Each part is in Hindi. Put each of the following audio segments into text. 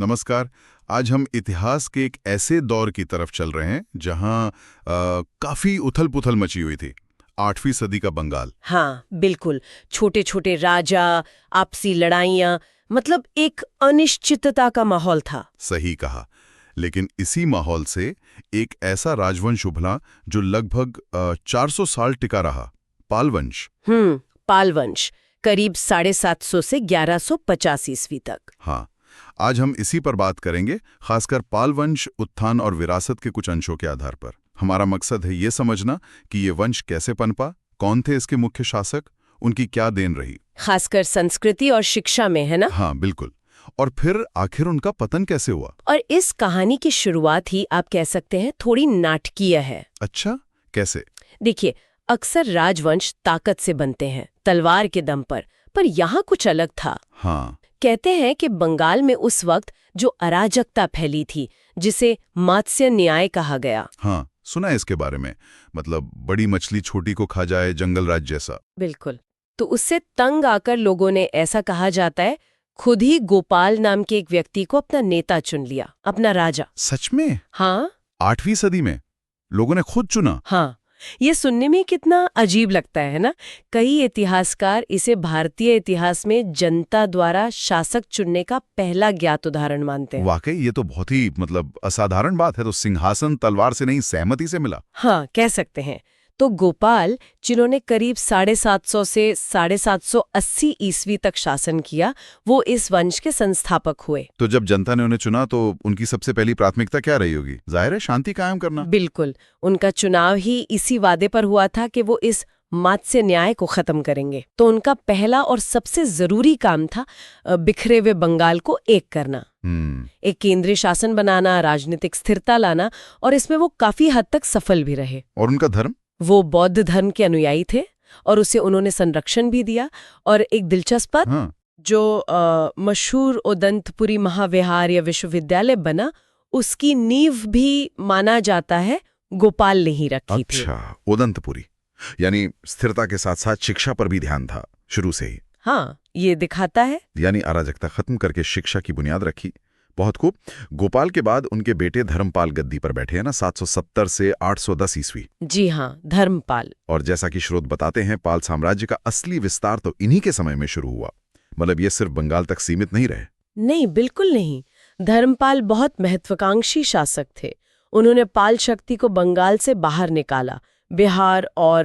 नमस्कार। आज हम इतिहास के एक ऐसे दौर की तरफ चल रहे हैं जहां काफी उथल-पुथल मची हुई थी। 8वीं सदी का बंगाल। हाँ, बिल्कुल। छोटे छोटे राजा, आपसी लड़ाइयाँ, मतलब एक अनिश्चितता का माहौल था। सही कहा। लेकिन इसी माहौल से एक ऐसा राजवंश उभरा जो लगभग 400 साल टिका रहा, पाल वंश। पाल वंश, करीब 750 से 1150 ईस्वी तक। हाँ, आज हम इसी पर बात करेंगे, खासकर पाल वंश उत्थान और विरासत के कुछ अंशों के आधार पर। हमारा मकसद है ये समझना कि ये वंश कैसे पनपा, कौन थे इसके मुख्य शासक, उनकी क्या देन रही। खासकर संस्कृति और शिक्षा में, है ना? हाँ, बिल्कुल। और फिर आखिर उनका पतन कैसे हुआ। और इस कहानी की शुरुआत ही आप कह सकते हैं थोड़ी नाटकीय है। अच्छा, कैसे? देखिए, अक्सर राजवंश ताकत से बनते हैं, तलवार के दम पर यहाँ कुछ अलग था। हाँ। कहते हैं कि बंगाल में उस वक्त जो अराजकता फैली थी, जिसे मात्स्य न्याय कहा गया। हाँ, सुना है इसके बारे में। मतलब बड़ी मछली छोटी को खा जाए, जंगल राज जैसा। बिल्कुल। तो उससे तंग आकर लोगों ने, ऐसा कहा जाता है, खुद ही गोपाल नाम के एक व्यक्ति को अपना नेता चुन लिया, अपना राजा। सच में? हाँ 8वीं सदी में लोगों ने खुद चुना? हाँ, ये सुनने में कितना अजीब लगता है ना? कई इतिहासकार इसे भारतीय इतिहास में जनता द्वारा शासक चुनने का पहला ज्ञात उदाहरण मानते हैं। वाकई ये तो बहुत ही असाधारण बात है। तो सिंहासन तलवार से नहीं, सहमति से मिला। हाँ, कह सकते हैं। तो गोपाल, जिन्होंने करीब 750 से 780 ईस्वी तक शासन किया, वो इस वंश के संस्थापक हुए। तो जब जनता ने उन्हें चुना तो उनकी सबसे पहली प्राथमिकता क्या रही होगी? जाहिर है शांति कायम करना। बिल्कुल। उनका चुनाव ही इसी वादे पर हुआ था कि वो इस मात्स्य न्याय को खत्म करेंगे। तो उनका पहला और सबसे जरूरी काम था बिखरे हुए बंगाल को एक करना, एक केंद्रीय शासन बनाना, राजनीतिक स्थिरता लाना, और इसमें वो काफी हद तक सफल भी रहे। और उनका धर्म? वो बौद्ध धर्म के अनुयायी थे और उसे उन्होंने संरक्षण भी दिया। और एक दिलचस्प बात, हाँ। जो मशहूर उदंतपुरी महाविहार या विश्वविद्यालय बना, उसकी नींव भी माना जाता है गोपाल ने ही रखी थी। अच्छा, उदंतपुरी। यानी स्थिरता के साथ साथ शिक्षा पर भी ध्यान था शुरू से ही। हाँ, ये दिखाता है। यानी अराजकता खत्म करके शिक्षा की बुनियाद रखी। बहुत खूब। गोपाल के बाद उनके बेटे धर्मपाल गद्दी पर बैठे हैं ना, 770 से 810 ईस्वी। जी हाँ, धर्मपाल। और जैसा कि स्रोत बताते हैं, पाल साम्राज्य का असली विस्तार तो इन्हीं के समय में शुरू हुआ। मतलब ये सिर्फ बंगाल तक सीमित नहीं रहे। नहीं, बिल्कुल नहीं। धर्मपाल बहुत महत्वाकांक्षी शासक थे। उन्होंने पाल शक्ति को बंगाल से बाहर निकाला, बिहार और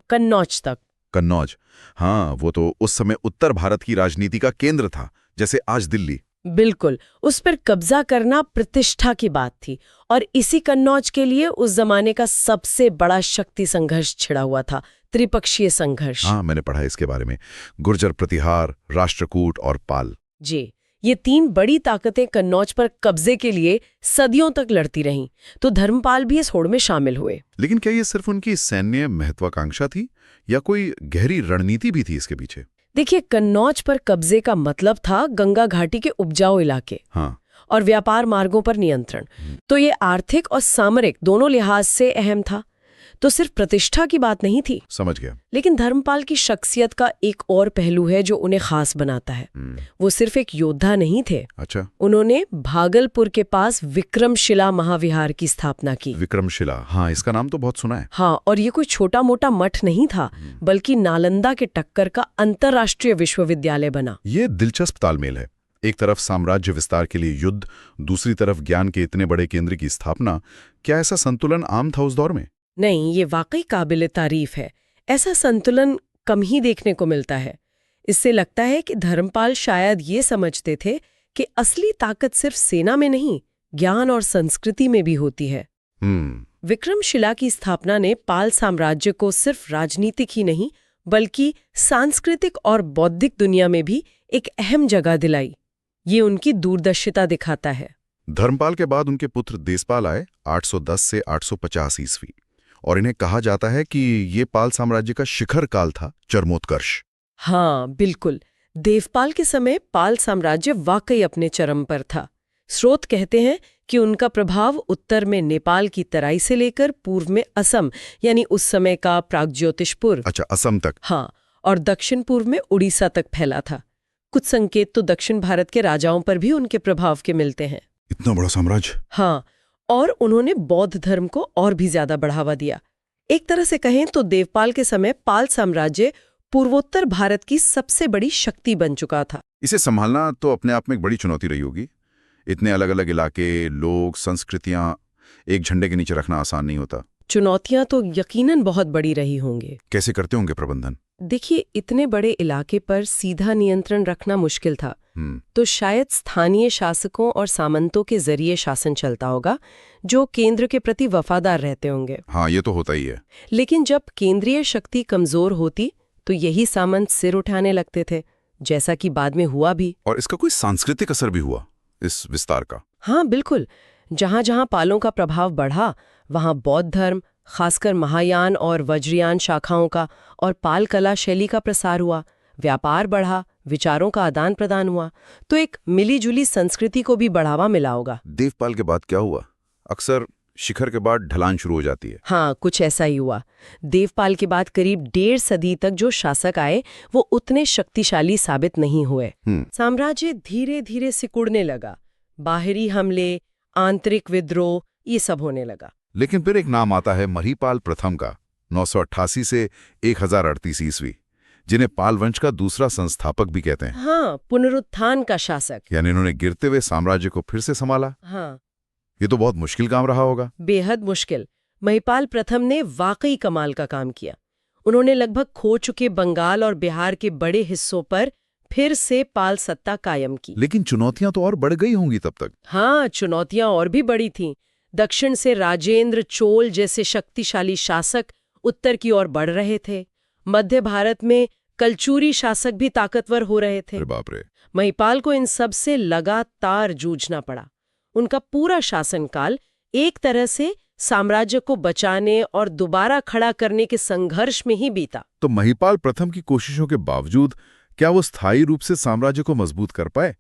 कन्नौज तक। कन्नौज, हाँ, वो तो उस समय उत्तर भारत की राजनीति का केंद्र था, जैसे आज दिल्ली। बिल्कुल। उस पर कब्जा करना प्रतिष्ठा की बात थी, और इसी कन्नौज के लिए उस जमाने का सबसे बड़ा शक्ति संघर्ष छिड़ा हुआ था, त्रिपक्षीय संघर्ष। हाँ, मैंने पढ़ा है इसके बारे में। गुर्जर प्रतिहार, राष्ट्रकूट और पाल। जी, ये तीन बड़ी ताकतें कन्नौज पर कब्जे के लिए सदियों तक लड़ती रहीं। तो धर्मपाल भी इस होड़ में शामिल हुए। लेकिन क्या ये सिर्फ उनकी सैन्य महत्वाकांक्षा थी या कोई गहरी रणनीति भी थी इसके पीछे? देखिए, कन्नौज पर कब्जे का मतलब था गंगा घाटी के उपजाऊ इलाके। हाँ। और व्यापार मार्गों पर नियंत्रण। तो ये आर्थिक और सामरिक दोनों लिहाज से अहम था। तो सिर्फ प्रतिष्ठा की बात नहीं थी। समझ गया। लेकिन धर्मपाल की शख्सियत का एक और पहलू है जो उन्हें खास बनाता है। वो सिर्फ एक योद्धा नहीं थे। अच्छा। उन्होंने भागलपुर के पास विक्रमशिला महाविहार की स्थापना की। विक्रमशिला, हाँ, इसका नाम तो बहुत सुना है। हाँ, और ये कोई छोटा मोटा मठ नहीं था, बल्कि नालंदा के टक्कर का अंतर्राष्ट्रीय विश्वविद्यालय बना। ये दिलचस्प तालमेल है। एक तरफ साम्राज्य विस्तार के लिए युद्ध, दूसरी तरफ ज्ञान के इतने बड़े केंद्र की स्थापना। क्या ऐसा संतुलन आम था उस दौर में? नहीं, ये वाकई काबिल तारीफ है। ऐसा संतुलन कम ही देखने को मिलता है। इससे लगता है कि धर्मपाल शायद ये समझते थे कि असली ताकत सिर्फ सेना में नहीं, ज्ञान और संस्कृति में भी होती है। विक्रमशिला की स्थापना ने पाल साम्राज्य को सिर्फ राजनीतिक ही नहीं, बल्कि सांस्कृतिक और बौद्धिक दुनिया में भी एक अहम जगह दिलाई। ये उनकी दूरदर्शिता दिखाता है। धर्मपाल के बाद उनके पुत्र देशपाल आए 810 से 850 ईस्वी, और इन्हें कहा जाता है कि ये पाल साम्राज्य का शिखर काल था, चरमोत्कर्ष। हाँ, बिल्कुल। देवपाल के समय पाल साम्राज्य वाकई अपने चरम पर था। स्रोत कहते हैं कि उनका प्रभाव उत्तर में नेपाल की तराई से लेकर पूर्व में असम, यानी उस समय का प्रागज्योतिषपुर, अच्छा, असम तक। हाँ, और दक्षिण पूर्व में उड़ीसा तक फैला था। कुछ संकेत तो दक्षिण भारत के राजाओं पर भी उनके प्रभाव के मिलते हैं। इतना बड़ा साम्राज्य। हाँ, और उन्होंने बौद्ध धर्म को और भी ज्यादा बढ़ावा दिया। एक तरह से कहें तो देवपाल के समय पाल साम्राज्य पूर्वोत्तर भारत की सबसे बड़ी शक्ति बन चुका था। इसे संभालना तो अपने आप में एक बड़ी चुनौती रही होगी। इतने अलग अलग इलाके, लोग, संस्कृतियां एक झंडे के नीचे रखना आसान नहीं होता। चुनौतियां तो यकीनन बहुत बड़ी रही होंगे। कैसे करते होंगे प्रबंधन? देखिए, इतने बड़े इलाके पर सीधा नियंत्रण रखना मुश्किल था, तो शायद स्थानीय शासकों और सामंतों के जरिए शासन चलता होगा, जो केंद्र के प्रति वफादार रहते होंगे। हाँ, ये तो होता ही है। लेकिन जब केंद्रीय शक्ति कमजोर होती तो यही सामंत सिर उठाने लगते थे, जैसा कि बाद में हुआ भी। और इसका कोई सांस्कृतिक असर भी हुआ इस विस्तार का? हाँ, बिल्कुल। जहां जहां पालों का प्रभाव बढ़ा, वहां बौद्ध धर्म, खासकर महायान और वज्रयान शाखाओं का और पाल कला शैली का प्रसार हुआ। व्यापार बढ़ा, विचारों का आदान प्रदान हुआ, तो एक मिलीजुली संस्कृति को भी बढ़ावा मिला होगा। देवपाल के बाद क्या हुआ? अक्सर शिखर के बाद ढलान शुरू हो जाती है। हाँ, कुछ ऐसा ही हुआ। देवपाल के बाद करीब 1.5 सदी तक जो शासक आए वो उतने शक्तिशाली साबित नहीं हुए। साम्राज्य धीरे धीरे सिकुड़ने लगा। बाहरी हमले, आंतरिक विद्रोह, ये सब होने लगा। लेकिन फिर एक नाम आता है महीपाल प्रथम का, 988 से 1038 ईस्वी, जिन्हें पाल वंश का दूसरा संस्थापक भी कहते हैं। हाँ, पुनरुत्थान का शासक। यानी इन्होंने गिरते हुए साम्राज्य को फिर से संभाला। हाँ, ये तो बहुत मुश्किल काम रहा होगा। बेहद मुश्किल। महिपाल प्रथम ने वाकई कमाल का काम किया। उन्होंने लगभग खो चुके बंगाल और बिहार के बड़े हिस्सों पर फिर से पाल सत्ता कायम की। लेकिन चुनौतियां तो और बढ़ गई होंगी तब तक। हाँ, चुनौतियां और भी बड़ी थीं। दक्षिण से राजेंद्र चोल जैसे शक्तिशाली शासक उत्तर की ओर बढ़ रहे थे। मध्य भारत में कलचुरी शासक भी ताकतवर हो रहे थे। अरे बाप रे। महिपाल को इन सब से लगातार जूझना पड़ा। उनका पूरा शासनकाल एक तरह से साम्राज्य को बचाने और दोबारा खड़ा करने के संघर्ष में ही बीता। तो महीपाल प्रथम की कोशिशों के बावजूद क्या वो स्थायी रूप से साम्राज्य को मजबूत कर पाए,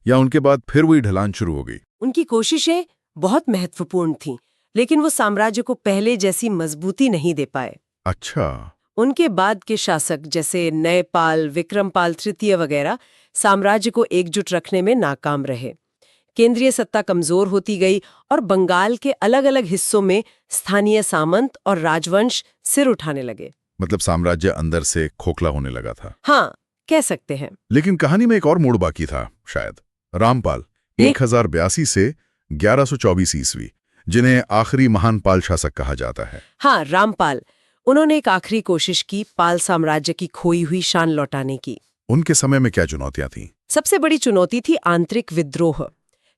या उनके बाद फिर वही ढलान शुरू हो गई? उनकी कोशिशें बहुत महत्वपूर्ण थीं, लेकिन वो साम्राज्य को पहले जैसी मजबूती नहीं दे पाए। अच्छा। उनके बाद के शासक जैसे नयपाल, विक्रमपाल तृतीय वगैरह साम्राज्य को एकजुट रखने में नाकाम रहे। केंद्रीय सत्ता कमजोर होती गई और बंगाल के अलग अलग हिस्सों में स्थानीय सामंत और राजवंश सिर उठाने लगे। मतलब साम्राज्य अंदर से खोखला होने लगा था। हाँ, कह सकते हैं। लेकिन कहानी में एक और मोड़ बाकी था शायद। रामपाल 1082 से 1124 ईस्वी, जिन्हें आखिरी महान पाल शासक कहा जाता है। हाँ, रामपाल। उन्होंने एक आखिरी कोशिश की पाल साम्राज्य की खोई हुई शान लौटाने की। उनके समय में क्या चुनौतियां थीं? सबसे बड़ी चुनौती थी आंतरिक विद्रोह,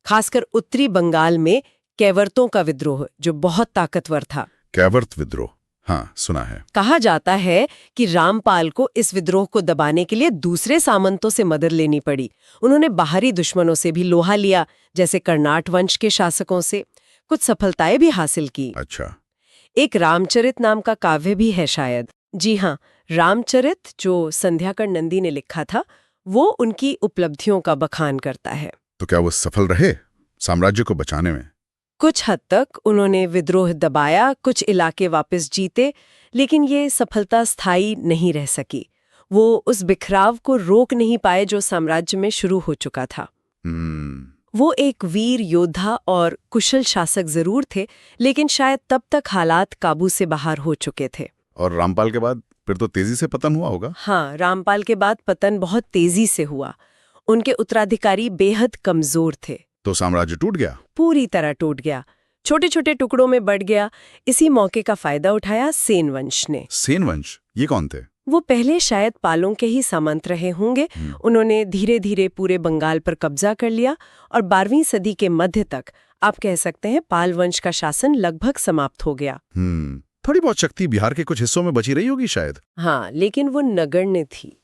खासकर उत्तरी बंगाल में कैवर्तों का विद्रोह, जो बहुत ताकतवर था। कैवर्त विद्रोह, हाँ सुना है। कहा जाता है कि रामपाल को इस विद्रोह को दबाने के लिए दूसरे सामंतों से मदद लेनी पड़ी। उन्होंने बाहरी दुश्मनों से भी लोहा लिया, जैसे कर्नाट वंश के शासकों से। कुछ सफलताएं भी हासिल की। अच्छा। एक रामचरित नाम का काव्य भी है शायद। जी हाँ, रामचरित, जो संध्याकर नंदी ने लिखा था, वो उनकी उपलब्धियों का बखान करता है। तो क्या वो सफल रहे साम्राज्य को बचाने में? कुछ हद तक उन्होंने विद्रोह दबाया, कुछ इलाके वापस जीते, लेकिन ये सफलता स्थायी नहीं रह सकी। वो उस बिखराव को रोक नहीं पाए जो साम्राज्य में शुरू हो चुका था। वो एक वीर योद्धा और कुशल शासक जरूर थे, लेकिन शायद तब तक हालात काबू से बाहर हो चुके थे। और रामपाल के बाद फिर तो तेजी से पतन हुआ होगा। हाँ, रामपाल के बाद पतन बहुत तेजी से हुआ। उनके उत्तराधिकारी बेहद कमजोर थे। तो साम्राज्य टूट गया? पूरी तरह टूट गया, छोटे छोटे टुकड़ों में बढ़ गया। इसी मौके का फायदा उठाया सेन वंश ने। सेन वंश, ये कौन थे? वो पहले शायद पालों के ही सामंत रहे होंगे। उन्होंने धीरे धीरे पूरे बंगाल पर कब्जा कर लिया और 12वीं सदी के मध्य तक आप कह सकते हैं पाल वंश का शासन लगभग समाप्त हो गया। थोड़ी बहुत शक्ति बिहार के कुछ हिस्सों में बची रही होगी शायद। हाँ, लेकिन वो नगण्य थी।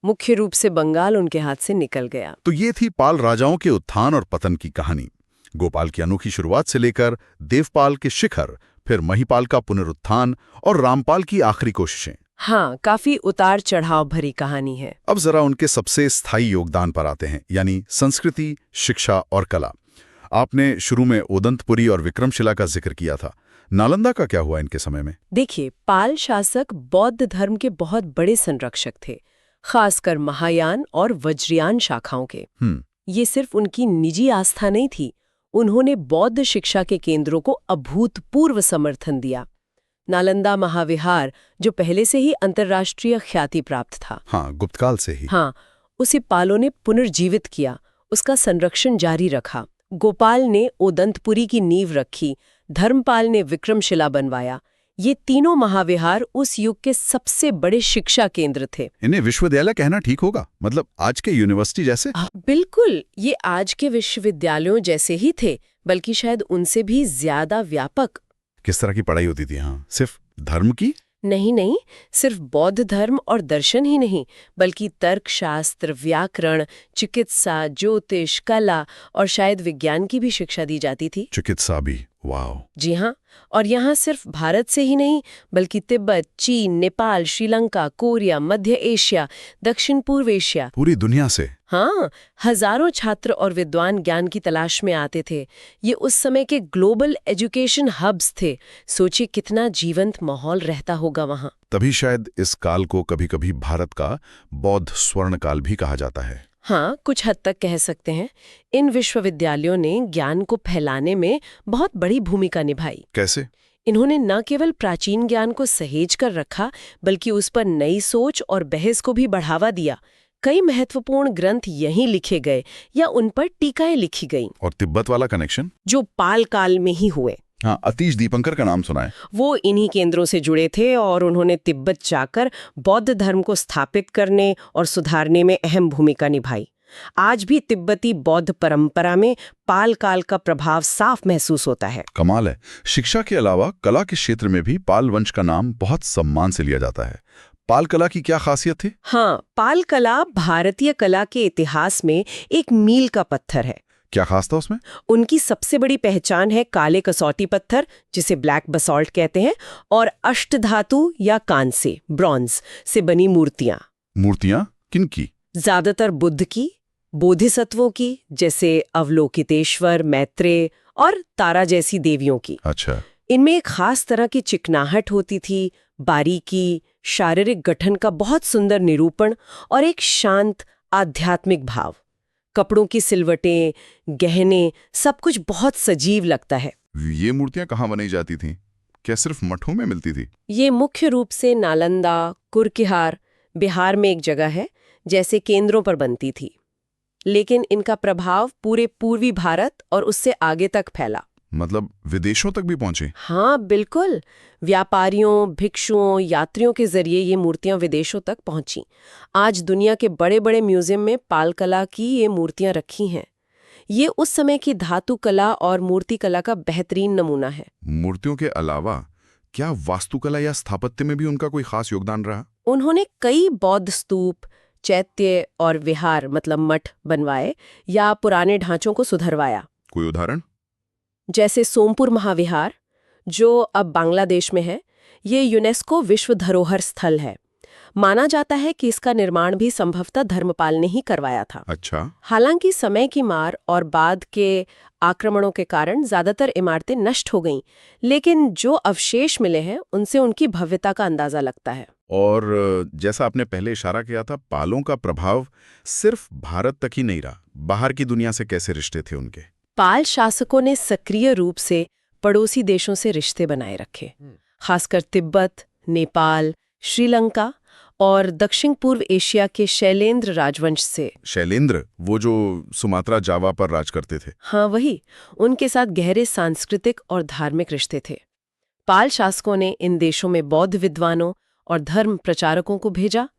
मुख्य रूप से बंगाल उनके हाथ से निकल गया। तो ये थी पाल राजाओं के उत्थान और पतन की कहानी। गोपाल की अनोखी शुरुआत से लेकर देवपाल के शिखर, फिर महीपाल का पुनरुत्थान और रामपाल की आखिरी कोशिशें। हाँ, काफी उतार चढ़ाव भरी कहानी है। अब जरा उनके सबसे स्थायी योगदान पर आते हैं, यानी संस्कृति, शिक्षा और कला। आपने शुरू में ओदंतपुरी और विक्रमशिला का जिक्र किया था। नालंदा का क्या हुआ इनके समय में? देखिए, पाल शासक बौद्ध धर्म के बहुत बड़े संरक्षक थे। खासकर महायान और वज्रयान शाखाओं के। ये सिर्फ उनकी निजी आस्था नहीं थी, उन्होंने बौद्ध शिक्षा के केंद्रों को अभूतपूर्व समर्थन दिया। नालंदा महाविहार, जो पहले से ही अंतर्राष्ट्रीय ख्याति प्राप्त था, हाँ, गुप्तकाल से ही। हाँ, उसे पालों ने पुनर्जीवित किया, उसका संरक्षण जारी रखा। गोपाल ने ओदंतपुरी की नींव रखी, धर्मपाल ने विक्रमशिला बनवाया। ये तीनों महाविहार उस युग के सबसे बड़े शिक्षा केंद्र थे। इन्हें विश्वविद्यालय कहना ठीक होगा, मतलब आज के यूनिवर्सिटी जैसे? बिल्कुल, ये आज के विश्वविद्यालयों जैसे ही थे, बल्कि शायद उनसे भी ज्यादा व्यापक। किस तरह की पढ़ाई होती थी? हाँ, सिर्फ धर्म की? नहीं, सिर्फ बौद्ध धर्म और दर्शन ही नहीं, बल्कि तर्कशास्त्र, व्याकरण, चिकित्सा, ज्योतिष, कला और शायद विज्ञान की भी शिक्षा दी जाती थी। चिकित्सा भी? वाह। जी हाँ, और यहाँ सिर्फ भारत से ही नहीं, बल्कि तिब्बत, चीन, नेपाल, श्रीलंका, कोरिया, मध्य एशिया, दक्षिण पूर्व एशिया, पूरी दुनिया से। हाँ, हजारों छात्र और विद्वान ज्ञान की तलाश में आते थे। ये उस समय के ग्लोबल एजुकेशन हब्स थे। सोचिए कितना जीवंत माहौल रहता होगा वहाँ। तभी शायद इस काल को कभी-कभी भारत का बौद्ध स्वर्ण काल भी कहा जाता है। हाँ, कुछ हद तक कह सकते हैं। इन विश्वविद्यालयों ने ज्ञान को फैलाने में बहुत बड़ी भूमिका निभाई। कैसे? इन्होंने न केवल प्राचीन ज्ञान को सहेज कर रखा, बल्कि उस पर नई सोच और बहस को भी बढ़ावा दिया। कई महत्वपूर्ण ग्रंथ यहीं लिखे गए या उन पर टीकाएं लिखी गईं। और तिब्बत वाला कनेक्शन? जो पाल काल में ही हुए। हाँ, अतीश दीपंकर का नाम सुना है। वो इन्हीं केंद्रों से जुड़े थे और उन्होंने तिब्बत जाकर बौद्ध धर्म को स्थापित करने और सुधारने में अहम भूमिका निभाई। आज भी तिब्बती बौद्ध परंपरा में पाल काल का प्रभाव साफ महसूस होता है। कमाल है। शिक्षा के अलावा कला के क्षेत्र में भी पाल वंश का नाम बहुत सम्मान से लिया जाता है। पाल कला की क्या खासियत थी? हाँ, पाल कला भारतीय कला के इतिहास में एक मील का पत्थर है। क्या खास था उसमें? उनकी सबसे बड़ी पहचान है काले कसौटी पत्थर, जिसे ब्लैक बसॉल्ट कहते हैं, और अष्टधातु या कांसे, ब्रॉन्ज से बनी मूर्तियां। मूर्तियां किनकी? ज्यादातर बुद्ध की, बोधिसत्वों की, जैसे अवलोकितेश्वर, मैत्रेय और तारा जैसी देवियों की। अच्छा। इनमें एक खास तरह की चिकनाहट होती थी, बारीकी, शारीरिक गठन का बहुत सुंदर निरूपण और एक शांत आध्यात्मिक भाव। कपड़ों की सिलवटें, गहने, सब कुछ बहुत सजीव लगता है। ये मूर्तियां कहाँ बनाई जाती थीं? क्या सिर्फ मठों में मिलती थी? ये मुख्य रूप से नालंदा, कुरकेहार, बिहार में एक जगह है, जैसे केंद्रों पर बनती थी। लेकिन इनका प्रभाव पूरे पूर्वी भारत और उससे आगे तक फैला। मतलब विदेशों तक भी पहुंचे? हाँ, बिल्कुल। व्यापारियों, भिक्षुओं, यात्रियों के जरिए ये मूर्तियां विदेशों तक पहुंची। आज दुनिया के बड़े बड़े म्यूजियम में पाल कला की ये मूर्तियां रखी हैं। ये उस समय की धातु कला और मूर्ति कला का बेहतरीन नमूना है। मूर्तियों के अलावा क्या वास्तुकला या स्थापत्य में भी उनका कोई खास योगदान रहा? उन्होंने कई बौद्ध स्तूप, चैत्य और विहार मतलब मठ बनवाए या पुराने ढांचों को सुधरवाया। कोई उदाहरण? जैसे सोमपुर महाविहार, जो अब बांग्लादेश में है। ये यूनेस्को विश्व धरोहर स्थल है। माना जाता है कि इसका निर्माण भी संभवतः धर्मपाल ने ही करवाया था। अच्छा। हालांकि समय की मार और बाद के आक्रमणों के कारण ज्यादातर इमारतें नष्ट हो गईं, लेकिन जो अवशेष मिले हैं उनसे उनकी भव्यता का अंदाजा लगता है। और जैसा आपने पहले इशारा किया था, पालों का प्रभाव सिर्फ भारत तक ही नहीं रहा, बाहर की दुनिया से कैसे रिश्ते थे उनके? पाल शासकों ने सक्रिय रूप से पड़ोसी देशों से रिश्ते बनाए रखे, खासकर तिब्बत, नेपाल, श्रीलंका और दक्षिण पूर्व एशिया के शैलेंद्र राजवंश से। शैलेंद्र, वो जो सुमात्रा जावा पर राज करते थे? हाँ, वही। उनके साथ गहरे सांस्कृतिक और धार्मिक रिश्ते थे। पाल शासकों ने इन देशों में बौद्ध विद्वानों और धर्म प्रचारकों को भेजा,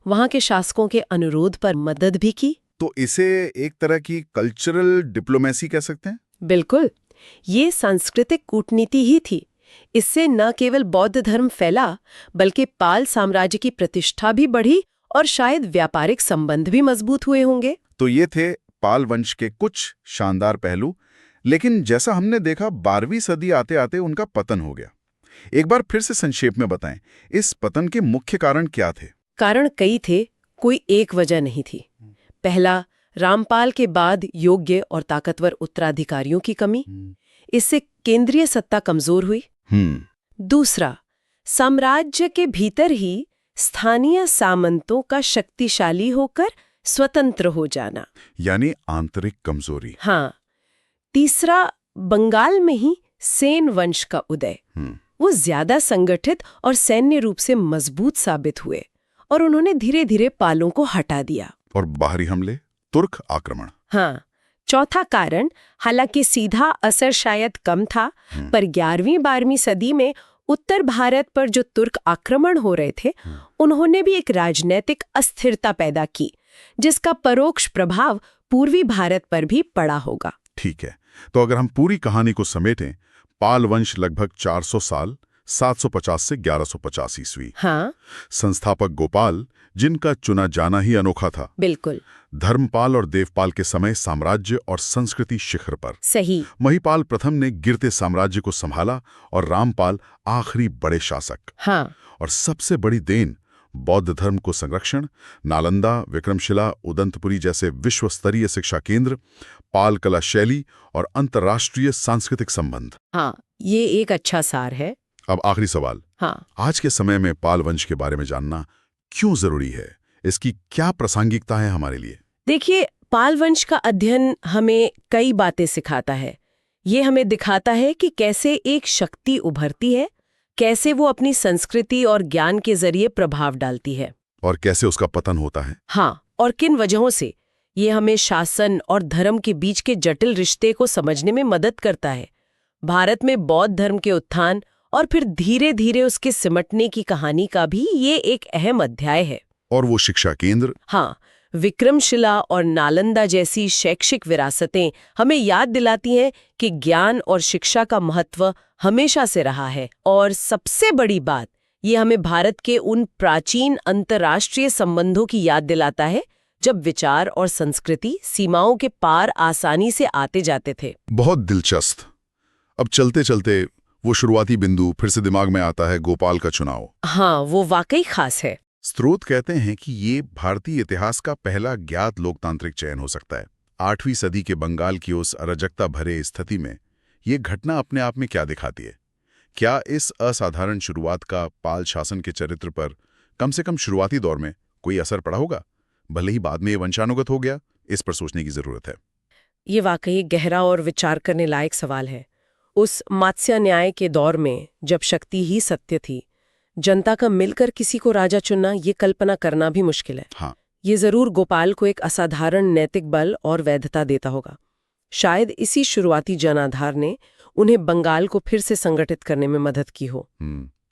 वहां के शासकों के अनुरोध पर मदद भी की। तो इसे एक तरह की कल्चरल डिप्लोमेसी कह सकते हैं? बिल्कुल, ये सांस्कृतिक कूटनीति ही थी। इससे न केवल बौद्ध धर्म फैला, बल्कि पाल साम्राज्य की प्रतिष्ठा भी बढ़ी और शायद व्यापारिक संबंध भी मजबूत हुए होंगे। तो ये थे पाल वंश के कुछ शानदार पहलू, लेकिन जैसा हमने देखा 12वीं सदी आते आते उनका पतन हो गया। एक बार फिर से संक्षेप में बताएं, इस पतन के मुख्य कारण क्या थे? कारण कई थे, कोई एक वजह नहीं थी। पहला, रामपाल के बाद योग्य और ताकतवर उत्तराधिकारियों की कमी, इससे केंद्रीय सत्ता कमजोर हुई। दूसरा, साम्राज्य के भीतर ही स्थानीय सामंतों का शक्तिशाली होकर स्वतंत्र हो जाना। यानी आंतरिक कमजोरी। हाँ। तीसरा, बंगाल में ही सेन वंश का उदय। वो ज्यादा संगठित और सैन्य रूप से मजबूत साबित हुए और उन्होंने धीरे धीरे पालों को हटा दिया। और बाहरी हमले, तुर्क आक्रमण। हाँ। चौथा कारण, हालांकि सीधा असर शायद कम था, पर 11वीं-12वीं सदी में उत्तर भारत पर जो तुर्क आक्रमण हो रहे थे, उन्होंने भी एक राजनीतिक अस्थिरता पैदा की, जिसका परोक्ष प्रभाव पूर्वी भारत पर भी पड़ा होगा। ठीक है, तो अगर हम पूरी कहानी को समेटें, पाल वंश लगभग 400 साल, 750 से 1150 ईस्वी। हाँ, संस्थापक गोपाल, जिनका चुना जाना ही अनोखा था। बिल्कुल धर्मपाल और देवपाल के समय साम्राज्य और संस्कृति शिखर पर। सही। महिपाल प्रथम ने गिरते साम्राज्य को संभाला और रामपाल आखिरी बड़े शासक। हाँ, और सबसे बड़ी देन, बौद्ध धर्म को संरक्षण, नालंदा, विक्रमशिला, उदंतपुरी जैसे विश्व स्तरीय शिक्षा केंद्र, पाल कला शैली और अंतर्राष्ट्रीय सांस्कृतिक संबंध। हाँ, ये एक अच्छा सार है। अब आखिरी सवाल, हाँ, आज के समय में पाल वंश के बारे में जानना क्यों जरूरी है? इसकी क्या प्रासंगिकता है हमारे लिए? देखिए, पाल वंश का अध्ययन हमें कई बातें सिखाता है। ये हमें दिखाता है कि कैसे एक शक्ति उभरती है, कैसे वो अपनी संस्कृति और ज्ञान के जरिए प्रभाव डालती है, और कैसे उसका पतन होता है। हाँ, और किन वजहों से। ये हमें शासन और धर्म के बीच के जटिल रिश्ते को समझने में मदद करता है। भारत में बौद्ध धर्म के उत्थान और फिर धीरे धीरे उसके सिमटने की कहानी का भी ये एक अहम अध्याय है। और वो शिक्षा केंद्र, हाँ, विक्रमशिला और नालंदा जैसी शैक्षिक विरासतें हमें याद दिलाती हैं कि ज्ञान और शिक्षा का महत्व हमेशा से रहा है। और सबसे बड़ी बात, ये हमें भारत के उन प्राचीन अंतर्राष्ट्रीय संबंधों की याद दिलाता है जब विचार और संस्कृति सीमाओं के पार आसानी से आते जाते थे। बहुत दिलचस्प। अब चलते चलते वो शुरुआती बिंदु फिर से दिमाग में आता है, गोपाल का चुनाव। हाँ, वो वाकई खास है। स्रोत कहते हैं कि ये भारतीय इतिहास का पहला ज्ञात लोकतांत्रिक चयन हो सकता है। 8वीं सदी के बंगाल की उस अराजकता भरे स्थिति में ये घटना अपने आप में क्या दिखाती है? क्या इस असाधारण शुरुआत का पाल शासन के चरित्र पर कम से कम शुरुआती दौर में कोई असर पड़ा होगा? भले ही बाद में ये वंशानुगत हो गया, इस पर सोचने की जरूरत है। ये वाकई गहरा और विचार करने लायक सवाल है। उस मात्स्य न्याय के दौर में जब शक्ति ही सत्य थी, जनता का मिलकर किसी को राजा चुनना, ये कल्पना करना भी मुश्किल है। हाँ, ये जरूर गोपाल को एक असाधारण नैतिक बल और वैधता देता होगा। शायद इसी शुरुआती जनाधार ने उन्हें बंगाल को फिर से संगठित करने में मदद की हो।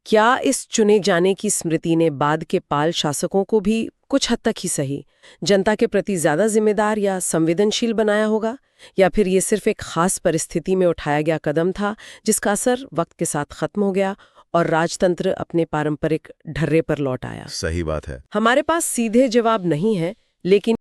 क्या इस चुने जाने की स्मृति ने बाद के पाल शासकों को भी कुछ हद तक ही सही जनता के प्रति ज्यादा जिम्मेदार या संवेदनशील बनाया होगा? या फिर ये सिर्फ एक खास परिस्थिति में उठाया गया कदम था जिसका असर वक्त के साथ खत्म हो गया और राजतंत्र अपने पारंपरिक ढर्रे पर लौट आया? सही बात है। हमारे पास सीधे जवाब नहीं है, लेकिन